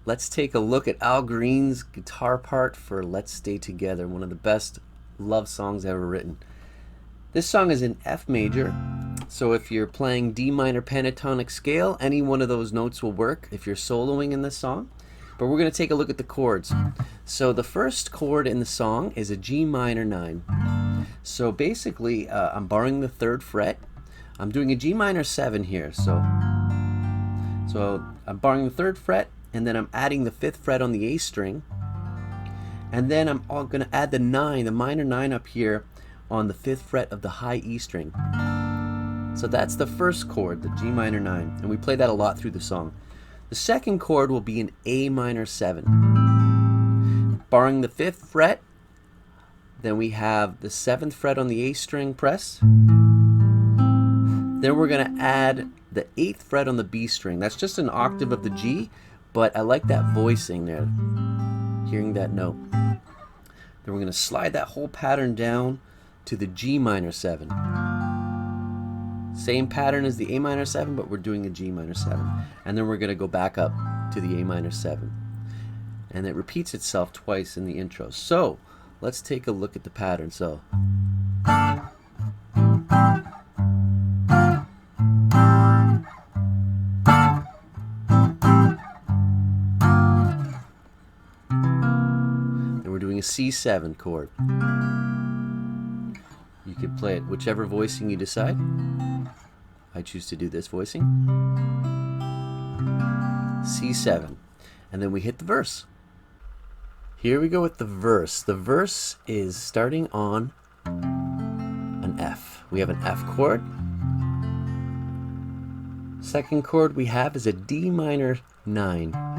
Let's take a look at Al Green's guitar part for Let's Stay Together, one of the best love songs ever written. This song is in F major, so if you're playing D minor pentatonic scale, any one of those notes will work if you're soloing in this song. But we're going to take a look at the chords. So the first chord in the song is a G minor 9. So basically, I'm borrowing the 3rd fret. I'm doing a G minor 7 here. So I'm borrowing the 3rd fret, and then I'm adding the 5th fret on the A string, and then I'm going to add the 9, the minor 9 up here on the 5th fret of the high E string. So that's the first chord, the G minor 9, and we play that a lot through the song. The second chord will be an A minor 7. Borrowing the 5th fret, then we have the 7th fret on the A string press. Then we're going to add the 8th fret on the B string. That's just an octave of the G, but I like that voicing there, hearing that note. Then we're going to slide that whole pattern down to the G minor 7. Same pattern as the A minor 7, but we're doing a G minor 7. And then we're going to go back up to the A minor 7. And it repeats itself twice in the intro. So let's take a look at the pattern. So C7 chord. You could play it whichever voicing you decide. I choose to do this voicing. C7. And then we hit the verse. Here we go with the verse. The verse is starting on an F. We have an F chord. Second chord we have is a D minor 9.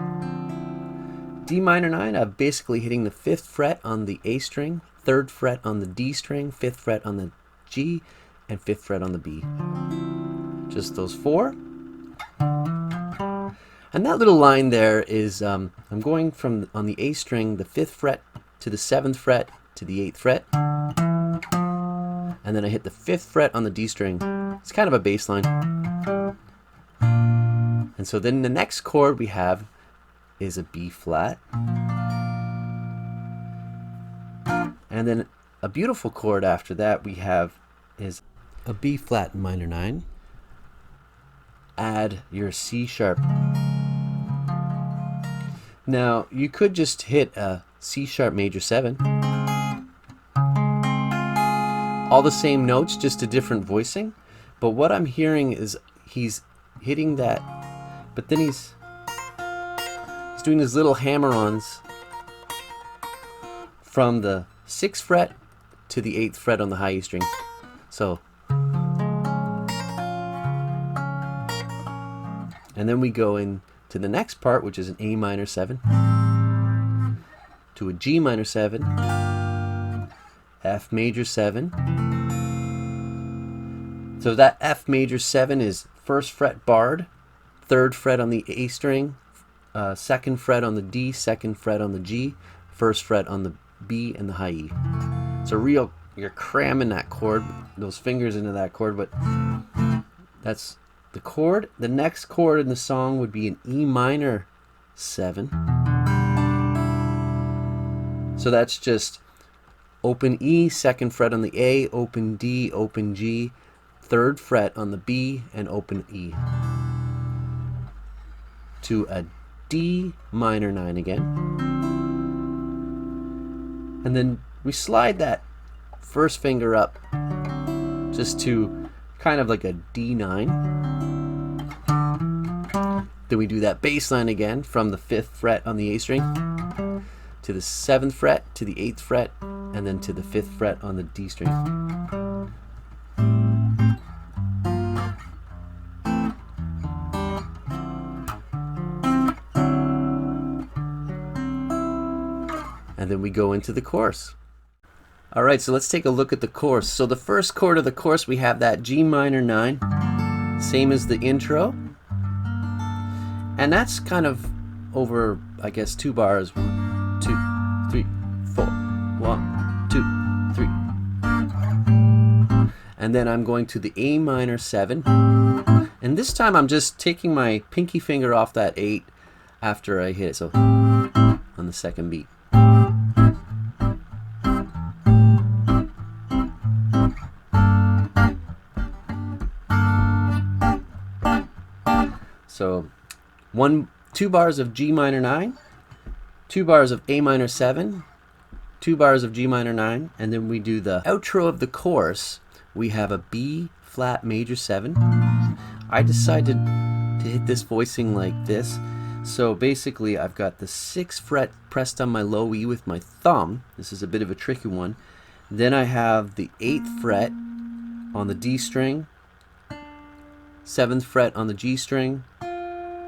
D minor 9, I'm basically hitting the 5th fret on the A string, 3rd fret on the D string, 5th fret on the G, and 5th fret on the B. Just those 4. And that little line there is, I'm going from on the A string, the 5th fret to the 7th fret to the 8th fret. And then I hit the 5th fret on the D string. It's kind of a bass line. And so then the next chord we have is a B flat, and then a beautiful chord after that we have is a B flat minor 9. Add your C sharp. Now you could just hit a C sharp major 7, all the same notes, just a different voicing, but what I'm hearing is he's hitting that, but then he's doing these little hammer-ons from the 6th fret to the 8th fret on the high E string. So, and then we go into the next part, which is an A minor 7, to a G minor 7, F major 7. So that F major 7 is 1st fret barred, 3rd fret on the A string, 2nd fret on the D, 2nd fret on the G, 1st fret on the B and the high E. So you're cramming that chord, those fingers into that chord, but that's the chord. The next chord in the song would be an E minor 7. So that's just open E, 2nd fret on the A, open D, open G, 3rd fret on the B, and open E. To a D minor 9 again. And then we slide that first finger up just to kind of like a D9. Then we do that bass line again from the 5th fret on the A string to the 7th fret to the 8th fret and then to the 5th fret on the D string. And then we go into the chorus. Alright, so let's take a look at the chorus. So the first chord of the chorus, we have that G minor 9, same as the intro. And that's kind of over, I guess, 2 bars. 1, 2, 3, 4. 1, 2, 3. And then I'm going to the A minor 7. And this time I'm just taking my pinky finger off that 8 after I hit it. So on the 2nd beat. So 2 bars of G minor 9, 2 bars of A minor 7, 2 bars of G minor 9, and then we do the outro of the chorus. We have a B flat major 7. I decided to hit this voicing like this. So basically I've got the 6th fret pressed on my low E with my thumb. This is a bit of a tricky one. Then I have the 8th fret on the D string, 7th fret on the G string,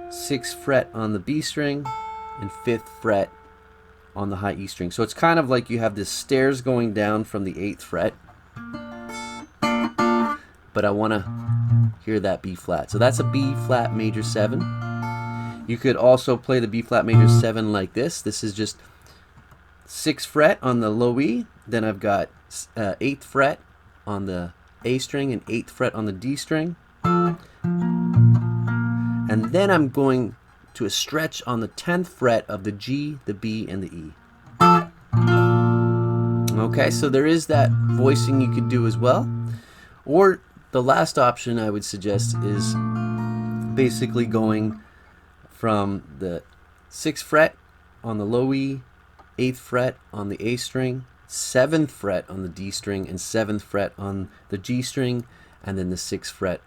6th fret on the B string, and 5th fret on the high E string. So it's kind of like you have this stairs going down from the 8th fret, but I want to hear that B flat. So that's a B flat major 7. You could also play the B flat major 7 like this. This is just 6th fret on the low E, then I've got 8th fret on the A string and 8th fret on the D string. And then I'm going to a stretch on the 10th fret of the G, the B, and the E. Okay, so there is that voicing you could do as well. Or the last option I would suggest is basically going from the 6th fret on the low E, 8th fret on the A string, 7th fret on the D string, and 7th fret on the G string, and then the 6th fret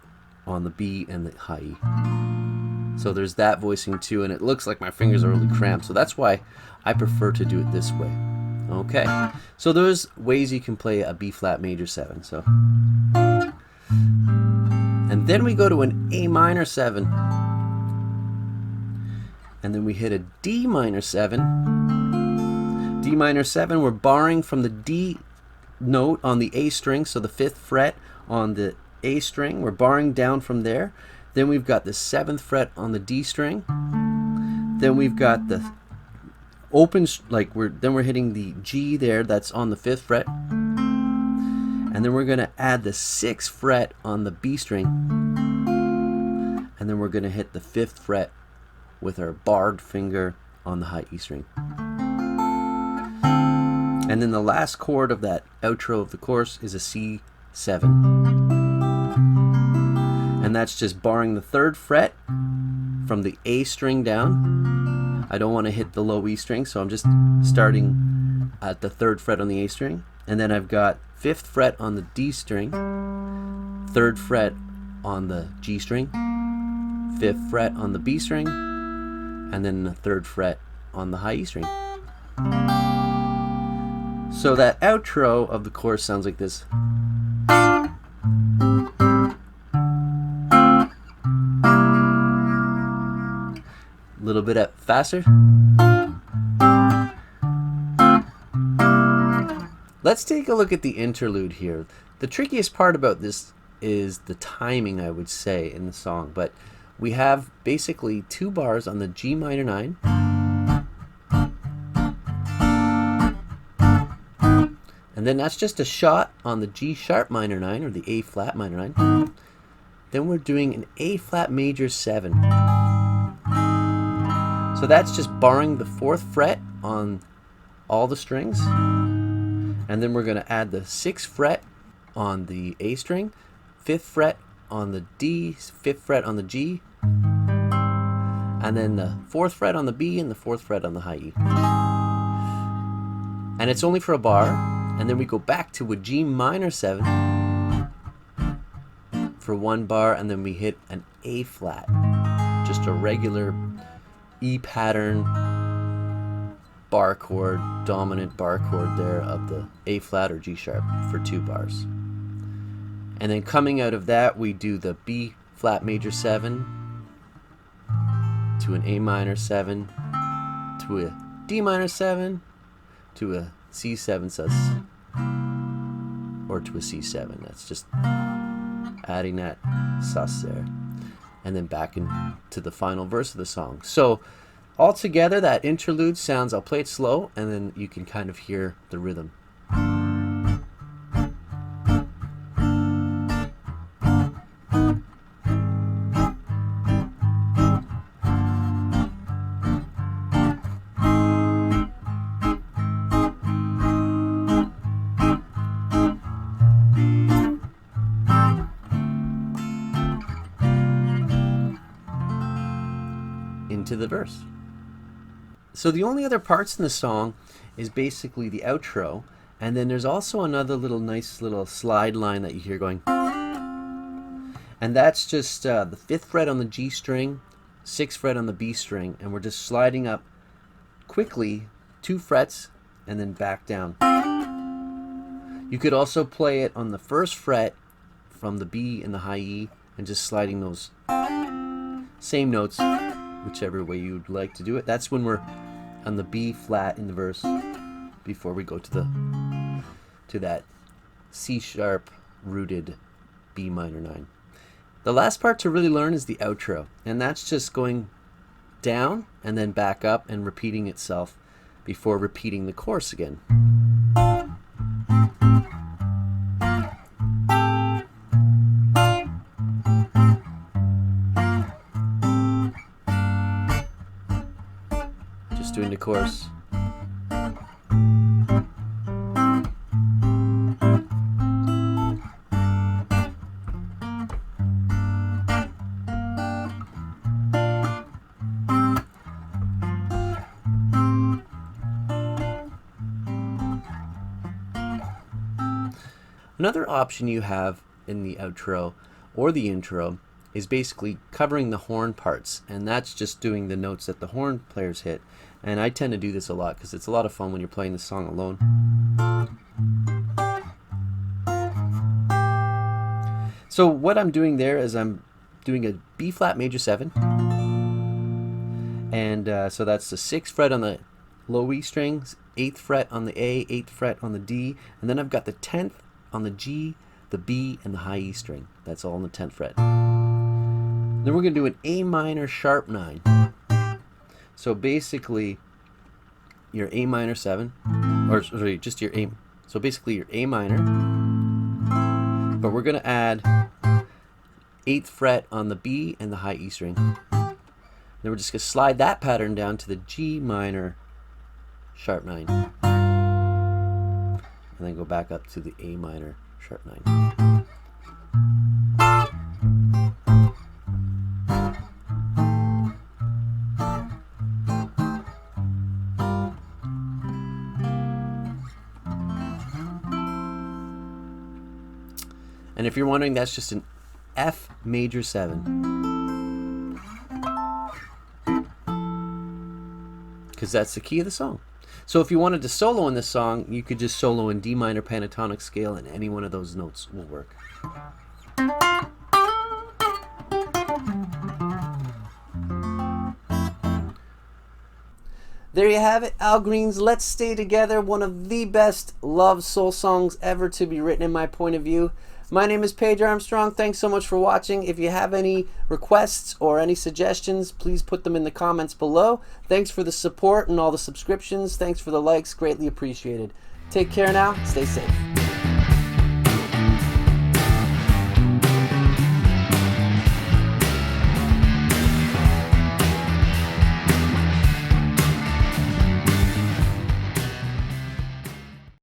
on the B and the high E. So there's that voicing too, and it looks like my fingers are really cramped, so that's why I prefer to do it this way. Okay, so there's ways you can play a B flat major 7. So, and then we go to an A minor 7, and then we hit a D minor 7. D minor 7, we're barring from the D note on the A string, so the 5th fret on the A string, we're barring down from there. Then we've got the 7th fret on the D string. Then we've got the open, then we're hitting the G there, that's on the 5th fret. And then we're going to add the 6th fret on the B string. And then we're going to hit the 5th fret with our barred finger on the high E string. And then the last chord of that outro of the chorus is a C7. And that's just barring the 3rd fret from the A string down. I don't want to hit the low E string, so I'm just starting at the 3rd fret on the A string. And then I've got 5th fret on the D string, 3rd fret on the G string, 5th fret on the B string, and then the 3rd fret on the high E string. So that outro of the chorus sounds like this. A little bit faster. Let's take a look at the interlude here. The trickiest part about this is the timing, I would say, in the song, but we have basically 2 bars on the G minor 9, and then that's just a shot on the G sharp minor 9 or the A flat minor 9. Then we're doing an A flat major 7. So that's just barring the 4th fret on all the strings. And then we're going to add the 6th fret on the A string, 5th fret on the D, 5th fret on the G, and then the 4th fret on the B and the 4th fret on the high E. And it's only for a bar, and then we go back to a G minor 7 for 1 bar, and then we hit an A flat, just a regular E pattern bar chord, dominant bar chord there of the A flat or G sharp for 2 bars. And then coming out of that, we do the B flat major 7 to an A minor 7 to a D minor 7 to a C7 sus or to a C7. That's just adding that sus there. And then back into the final verse of the song. So altogether, that interlude sounds, I'll play it slow, and then you can kind of hear the rhythm. Into the verse. So the only other parts in the song is basically the outro, and then there's also another nice little slide line that you hear going, and that's just the 5th fret on the G string, 6th fret on the B string, and we're just sliding up quickly 2 frets and then back down. You could also play it on the 1st fret from the B and the high E and just sliding those same notes whichever way you'd like to do it. That's when we're on the B flat in the verse before we go to that C sharp rooted B minor 9. The last part to really learn is the outro, and that's just going down and then back up and repeating itself before repeating the chorus again. Just doing the chorus. Another option you have in the outro or the intro is basically covering the horn parts, and that's just doing the notes that the horn players hit. And I tend to do this a lot because it's a lot of fun when you're playing the song alone. So what I'm doing there is I'm doing a B flat major 7, and so that's the 6th fret on the low E strings, 8th fret on the A, 8th fret on the D, and then I've got the 10th on the G, the B, and the high E string. That's all on the 10th fret. Then we're going to do an A minor sharp 9. So basically your A minor 7, or sorry, just your A, so basically your A minor, but we're going to add 8th fret on the B and the high E string. Then we're just going to slide that pattern down to the G minor sharp 9. And then go back up to the A minor sharp 9. And if you're wondering, that's just an F major 7. because that's the key of the song. So if you wanted to solo in this song, you could just solo in D minor pentatonic scale, and any one of those notes will work. There you have it, Al Green's Let's Stay Together, one of the best love soul songs ever to be written in my point of view. My name is Paige Armstrong. Thanks so much for watching. If you have any requests or any suggestions, please put them in the comments below. Thanks for the support and all the subscriptions. Thanks for the likes. Greatly appreciated. Take care now. Stay safe.